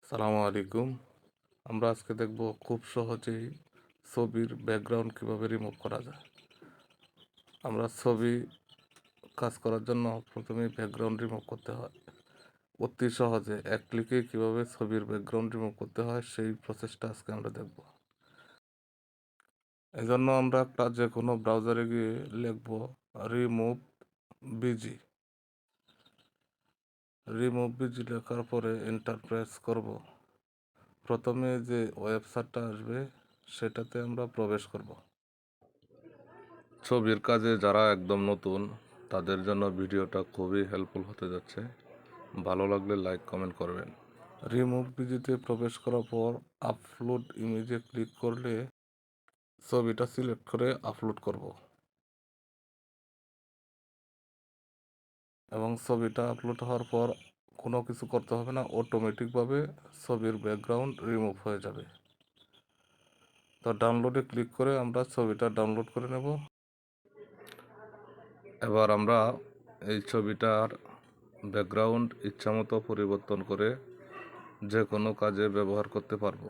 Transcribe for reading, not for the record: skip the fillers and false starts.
সালামু আলাইকুম। আমরা আজকে দেখব খুব সহজেই ছবির ব্যাকগ্রাউন্ড কিভাবে রিমুভ করা যায়। আমরা ছবি কাজ করার জন্য প্রথমেই ব্যাকগ্রাউন্ড রিমুভ করতে হয়। অতি সহজে এক ক্লিকে কিভাবে ছবির ব্যাকগ্রাউন্ড রিমুভ করতে হয় সেই প্রসেসটা আজকে আমরা দেখব। এজন্য আমরা যে কোনো ব্রাউজারে গিয়ে লিখব রিমুভ বিজি। রিমুভ বিজি লেখার পরে এন্টার প্রেস করব। প্রথমে যে ওয়েবসাইটটা আসবে সেটাতে আমরা প্রবেশ করব। ছবির কাজে যারা একদম নতুন তাদের জন্য ভিডিওটা খুবই হেল্পফুল হতে যাচ্ছে। ভালো লাগলে লাইক কমেন্ট করবেন। রিমুভ বিজিতে প্রবেশ করার পর আপলোড ইমেজে ক্লিক করলে ছবিটা সিলেক্ট করে আপলোড করব এবং ছবিটা আপলোড হওয়ার পর কোনো কিছু করতে হবে না, অটোমেটিকভাবে ছবির ব্যাকগ্রাউন্ড রিমুভ হয়ে যাবে। তো ডাউনলোডে ক্লিক করে আমরা ছবিটা ডাউনলোড করে নেব। এবার আমরা এই ছবিটার ব্যাকগ্রাউন্ড ইচ্ছামতো পরিবর্তন করে যে কোনো কাজে ব্যবহার করতে পারবো।